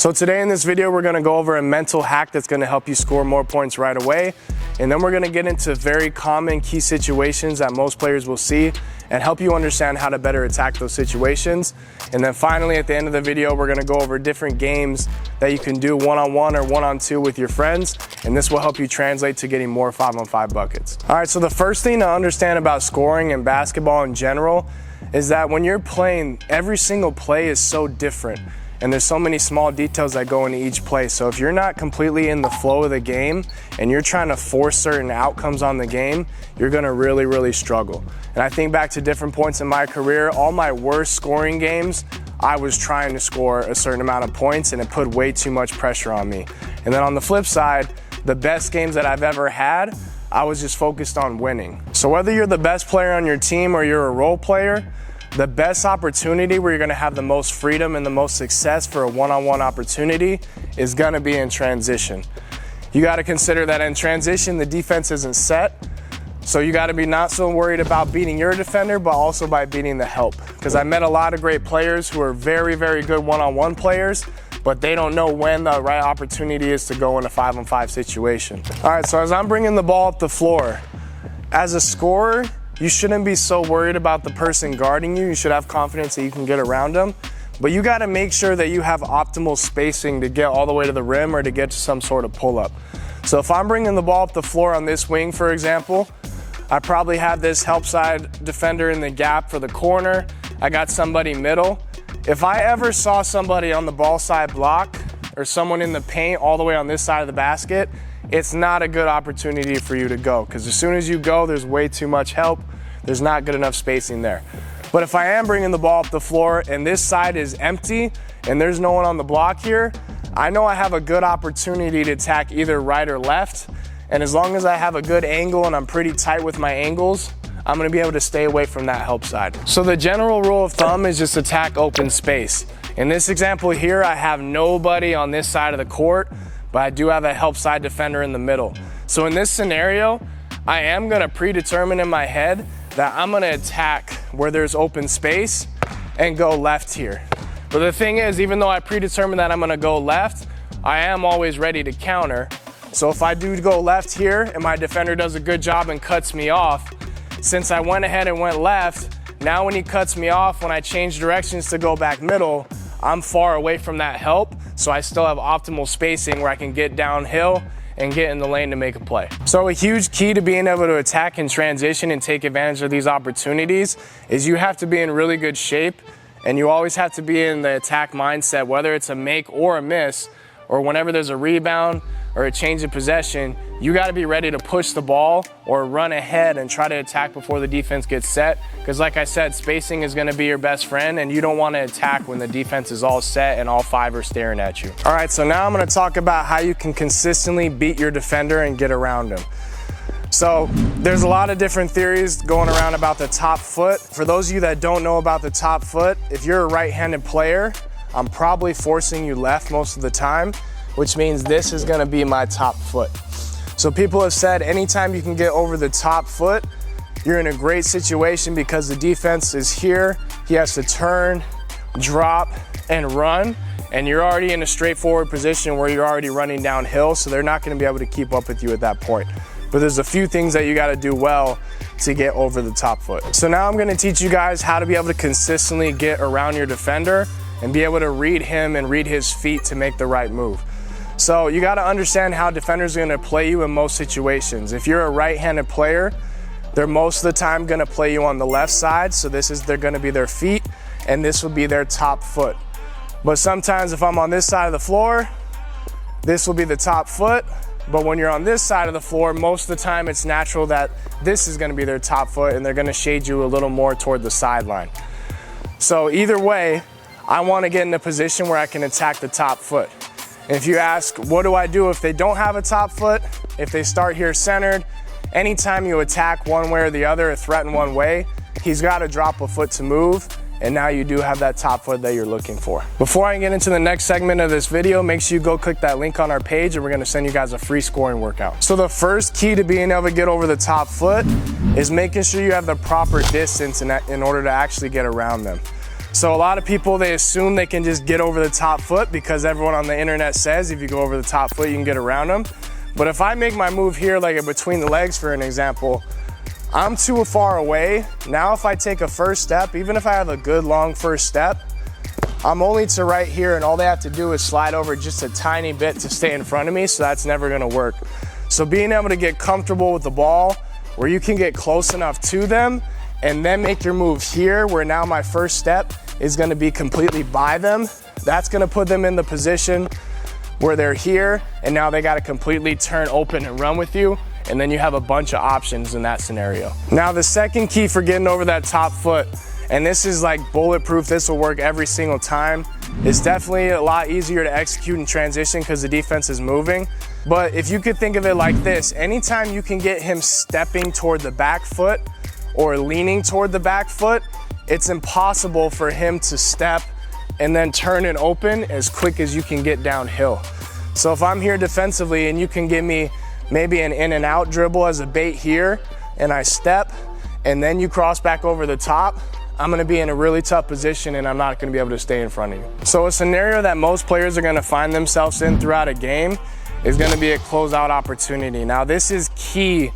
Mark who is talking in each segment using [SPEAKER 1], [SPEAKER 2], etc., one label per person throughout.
[SPEAKER 1] So today in this video, we're gonna go over a mental hack that's gonna help you score more points right away. And then we're gonna get into very common key situations that most players will see and help you understand how to better attack those situations. And then finally, at the end of the video, we're gonna go over different games that you can do one-on-one or one-on-two with your friends. And this will help you translate to getting more 5-on-5 buckets. All right, so the first thing to understand about scoring and basketball in general is that when you're playing, every single play is so different. And there's so many small details that go into each play. So if you're not completely in the flow of the game and you're trying to force certain outcomes on the game, you're gonna really struggle. And I think back to different points in my career, all my worst scoring games, I was trying to score a certain amount of points and it put way too much pressure on me. And then on the flip side, the best games that I've ever had, I was just focused on winning. So whether you're the best player on your team or you're a role player, the best opportunity where you're gonna have the most freedom and the most success for a one-on-one opportunity is gonna be in transition. You gotta consider that in transition, the defense isn't set. So you gotta be not so worried about beating your defender, but also by beating the help. Because I met a lot of great players who are very good one-on-one players, but they don't know when the right opportunity is to go in a 5-on-5 situation. All right, so as I'm bringing the ball up the floor, as a scorer, you shouldn't be so worried about the person guarding you. You should have confidence that you can get around them. But you gotta make sure that you have optimal spacing to get all the way to the rim or to get to some sort of pull-up. So if I'm bringing the ball up the floor on this wing, for example, I probably have this help side defender in the gap for the corner. I got somebody middle. If I ever saw somebody on the ball side block or someone in the paint all the way on this side of the basket, it's not a good opportunity for you to go, because as soon as you go, there's way too much help. There's not good enough spacing there. But if I am bringing the ball up the floor and this side is empty and there's no one on the block here, I know I have a good opportunity to attack either right or left. And as long as I have a good angle and I'm pretty tight with my angles, I'm gonna be able to stay away from that help side. So the general rule of thumb is just attack open space. In this example here, I have nobody on this side of the court, but I do have a help side defender in the middle. So in this scenario, I am gonna predetermine in my head that I'm gonna attack where there's open space and go left here. But the thing is, even though I predetermine that I'm gonna go left, I am always ready to counter. So if I do go left here and my defender does a good job and cuts me off, since I went ahead and went left, now when he cuts me off, when I change directions to go back middle, I'm far away from that help, so I still have optimal spacing where I can get downhill and get in the lane to make a play. So a huge key to being able to attack in transition and take advantage of these opportunities is you have to be in really good shape, and you always have to be in the attack mindset, whether it's a make or a miss, or whenever there's a rebound or a change of possession, you gotta be ready to push the ball or run ahead and try to attack before the defense gets set. Because like I said, spacing is gonna be your best friend, and you don't wanna attack when the defense is all set and all five are staring at you. All right, so now I'm gonna talk about how you can consistently beat your defender and get around him. So there's a lot of different theories going around about the top foot. For those of you that don't know about the top foot, if you're a right-handed player, I'm probably forcing you left most of the time, which means this is gonna be my top foot. So people have said anytime you can get over the top foot, you're in a great situation because the defense is here. He has to turn, drop, and run, and you're already in a straightforward position where you're already running downhill, so they're not gonna be able to keep up with you at that point. But there's a few things that you gotta do well to get over the top foot. So now I'm gonna teach you guys how to be able to consistently get around your defender and be able to read him and read his feet to make the right move. So you gotta understand how defenders are gonna play you in most situations. If you're a right-handed player, they're most of the time gonna play you on the left side, so they're gonna be their feet, and this will be their top foot. But sometimes if I'm on this side of the floor, this will be the top foot, but when you're on this side of the floor, most of the time it's natural that this is gonna be their top foot, and they're gonna shade you a little more toward the sideline. So either way, I wanna get in a position where I can attack the top foot. If you ask, what do I do if they don't have a top foot? If they start here centered, anytime you attack one way or the other or threaten one way, he's got to drop a foot to move, and now you do have that top foot that you're looking for. Before I get into the next segment of this video, make sure you go click that link on our page and we're gonna send you guys a free scoring workout. So the first key to being able to get over the top foot is making sure you have the proper distance in order to actually get around them. So a lot of people, they assume they can just get over the top foot because everyone on the internet says if you go over the top foot, you can get around them. But if I make my move here, like between the legs, for an example, I'm too far away. Now if I take a first step, even if I have a good long first step, I'm only to right here, and all they have to do is slide over just a tiny bit to stay in front of me, so that's never gonna work. So being able to get comfortable with the ball, where you can get close enough to them, and then make your move here, where now my first step is gonna be completely by them, that's gonna put them in the position where they're here, and now they gotta completely turn open and run with you, and then you have a bunch of options in that scenario. Now the second key for getting over that top foot, and this is like bulletproof, this will work every single time. It's definitely a lot easier to execute in transition because the defense is moving. But if you could think of it like this, anytime you can get him stepping toward the back foot or leaning toward the back foot, it's impossible for him to step and then turn and open as quick as you can get downhill. So if I'm here defensively and you can give me maybe an in and out dribble as a bait here, and I step, and then you cross back over the top, I'm gonna be in a really tough position and I'm not gonna be able to stay in front of you. So a scenario that most players are gonna find themselves in throughout a game is gonna be a closeout opportunity. Now this is key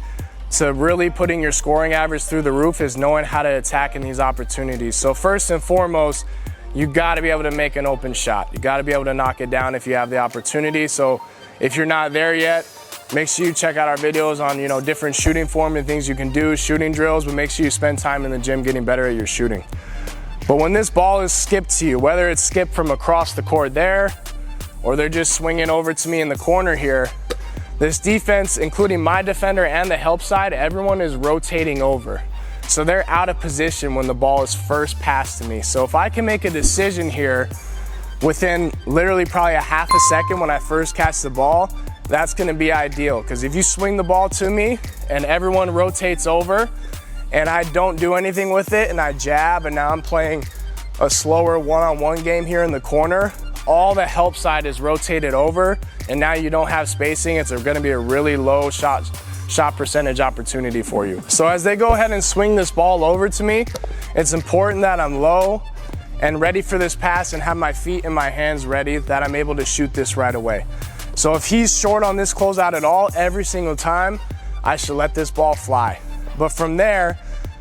[SPEAKER 1] to really putting your scoring average through the roof, is knowing how to attack in these opportunities. So first and foremost, you gotta be able to make an open shot. You gotta be able to knock it down if you have the opportunity. So if you're not there yet, make sure you check out our videos on, different shooting form and things you can do, shooting drills, but make sure you spend time in the gym getting better at your shooting. But when this ball is skipped to you, whether it's skipped from across the court there, or they're just swinging over to me in the corner here, this defense, including my defender and the help side, everyone is rotating over. So they're out of position when the ball is first passed to me. So if I can make a decision here within literally probably a half a second when I first catch the ball, that's gonna be ideal. Because if you swing the ball to me and everyone rotates over and I don't do anything with it and I jab, and now I'm playing a slower one-on-one game here in the corner, all the help side is rotated over, and now you don't have spacing. It's gonna be a really low shot percentage opportunity for you. So as they go ahead and swing this ball over to me, it's important that I'm low and ready for this pass and have my feet and my hands ready, that I'm able to shoot this right away. So if he's short on this closeout at all, every single time, I should let this ball fly. But from there,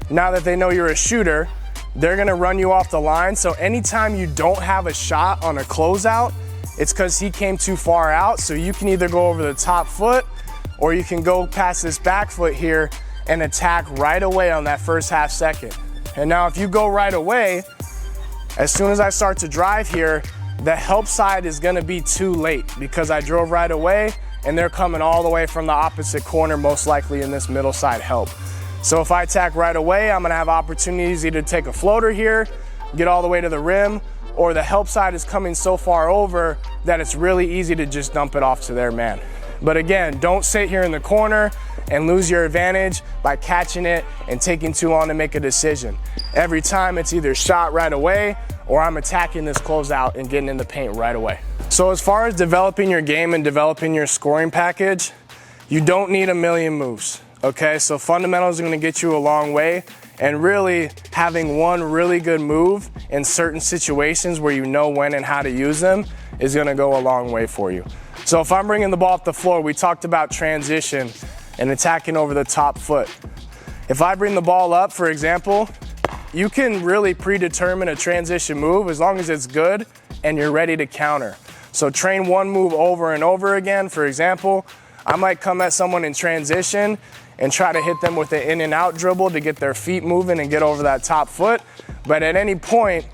[SPEAKER 1] now that they know you're a shooter, they're gonna run you off the line. So anytime you don't have a shot on a closeout, it's because he came too far out. So you can either go over the top foot, or you can go past this back foot here and attack right away on that first half second. And now if you go right away, as soon as I start to drive here, the help side is gonna be too late because I drove right away and they're coming all the way from the opposite corner, most likely in this middle side help. So if I attack right away, I'm gonna have opportunities either to take a floater here, get all the way to the rim, or the help side is coming so far over that it's really easy to just dump it off to their man. But again, don't sit here in the corner and lose your advantage by catching it and taking too long to make a decision. Every time it's either shot right away or I'm attacking this closeout and getting in the paint right away. So as far as developing your game and developing your scoring package, you don't need a million moves, okay? So fundamentals are gonna get you a long way, and really having one really good move in certain situations where you know when and how to use them is gonna go a long way for you. So if I'm bringing the ball up the floor, we talked about transition and attacking over the top foot. If I bring the ball up, for example, you can really predetermine a transition move as long as it's good and you're ready to counter. So train one move over and over again. For example, I might come at someone in transition and try to hit them with an in and out dribble to get their feet moving and get over that top foot. But at any point,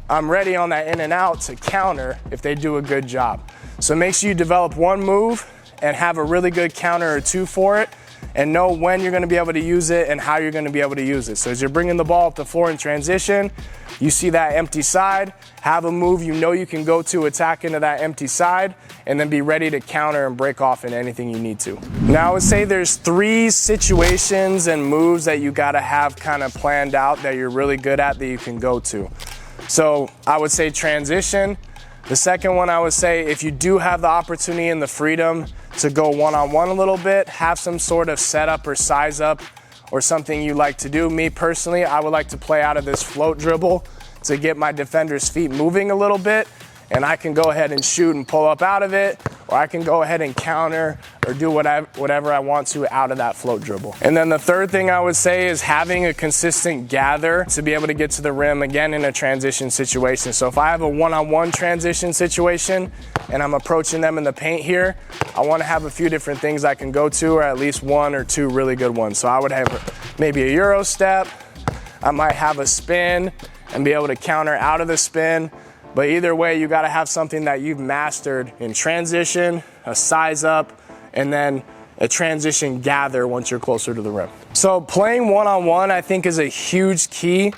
[SPEAKER 1] I'm ready on that in and out to counter if they do a good job. So make sure you develop one move and have a really good counter or two for it, and know when you're gonna be able to use it and how you're gonna be able to use it. So as you're bringing the ball up the floor in transition, you see that empty side, have a move you know you can go to attack into that empty side, and then be ready to counter and break off in anything you need to. Now I would say there's 3 situations and moves that you gotta have kind of planned out that you're really good at that you can go to. So I would say transition. The second one, I would say, if you do have the opportunity and the freedom to go one-on-one a little bit, have some sort of setup or size up or something you like to do. Me personally, I would like to play out of this float dribble to get my defender's feet moving a little bit, and I can go ahead and shoot and pull up out of it, or I can go ahead and counter or do whatever I want to out of that float dribble. And then the third thing I would say is having a consistent gather to be able to get to the rim, again, in a transition situation. So if I have a one-on-one transition situation and I'm approaching them in the paint here, I want to have a few different things I can go to, or at least one or two really good ones. So I would have maybe a Euro step, I might have a spin and be able to counter out of the spin. But either way, you gotta have something that you've mastered in transition, a size up, and then a transition gather once you're closer to the rim. So playing one-on-one, I think, is a huge key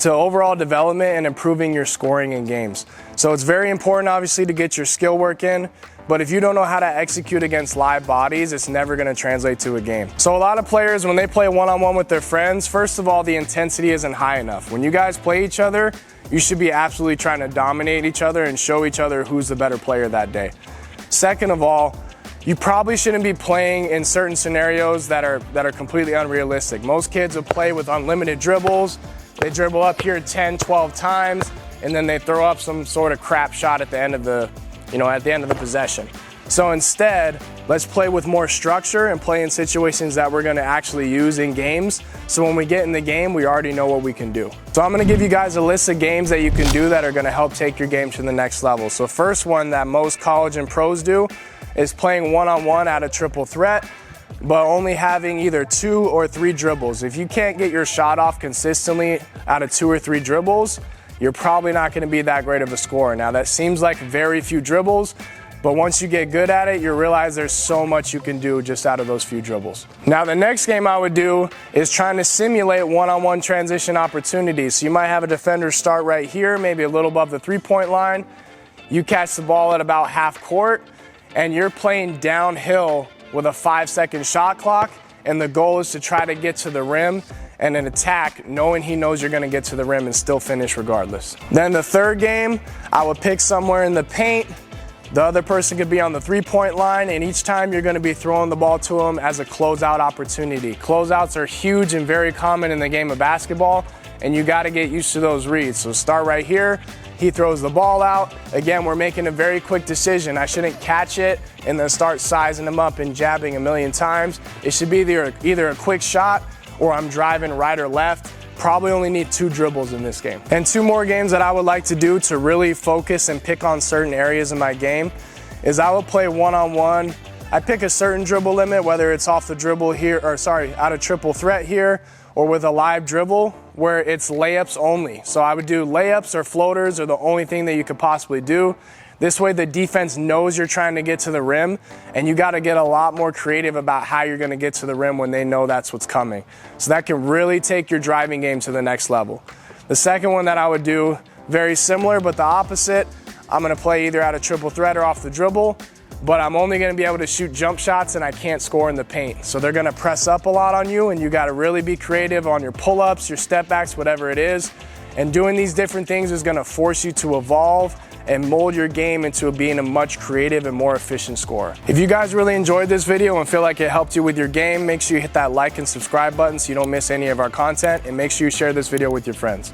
[SPEAKER 1] to overall development and improving your scoring in games. So it's very important, obviously, to get your skill work in, but if you don't know how to execute against live bodies, it's never gonna translate to a game. So a lot of players, when they play one-on-one with their friends, first of all, the intensity isn't high enough. When you guys play each other, you should be absolutely trying to dominate each other and show each other who's the better player that day. Second of all, you probably shouldn't be playing in certain scenarios that are completely unrealistic. Most kids will play with unlimited dribbles. They dribble up here 10, 12 times, and then they throw up some sort of crap shot at the end of the possession. So instead, let's play with more structure and play in situations that we're gonna actually use in games. So when we get in the game, we already know what we can do. So I'm gonna give you guys a list of games that you can do that are gonna help take your game to the next level. So first one that most college and pros do is playing one-on-one at a triple threat, but only having either 2 or 3 dribbles. If you can't get your shot off consistently out of 2 or 3 dribbles, you're probably not gonna be that great of a scorer. Now that seems like very few dribbles, but once you get good at it, you realize there's so much you can do just out of those few dribbles. Now the next game I would do is trying to simulate one-on-one transition opportunities. So you might have a defender start right here, maybe a little above the three-point line. You catch the ball at about half court, and you're playing downhill with a 5-second shot clock, and the goal is to try to get to the rim and an attack knowing he knows you're gonna get to the rim and still finish regardless. Then the third game, I would pick somewhere in the paint. The other person could be on the three-point line, and each time you're gonna be throwing the ball to them as a closeout opportunity. Closeouts are huge and very common in the game of basketball, and you gotta get used to those reads. So start right here, he throws the ball out. Again, we're making a very quick decision. I shouldn't catch it and then start sizing them up and jabbing a million times. It should be either a quick shot or I'm driving right or left. Probably only need 2 dribbles in this game. And 2 more games that I would like to do to really focus and pick on certain areas in my game is I will play one-on-one. I pick a certain dribble limit, whether it's off the dribble here, or sorry, out of triple threat here, or with a live dribble where it's layups only. So I would do layups or floaters are the only thing that you could possibly do. This way the defense knows you're trying to get to the rim, and you gotta get a lot more creative about how you're gonna get to the rim when they know that's what's coming. So that can really take your driving game to the next level. The second one that I would do, very similar but the opposite, I'm gonna play either out of triple threat or off the dribble, but I'm only gonna be able to shoot jump shots and I can't score in the paint. So they're gonna press up a lot on you, and you gotta really be creative on your pull-ups, your step backs, whatever it is. And doing these different things is gonna force you to evolve and mold your game into being a much creative and more efficient scorer. If you guys really enjoyed this video and feel like it helped you with your game, make sure you hit that like and subscribe button so you don't miss any of our content, and make sure you share this video with your friends.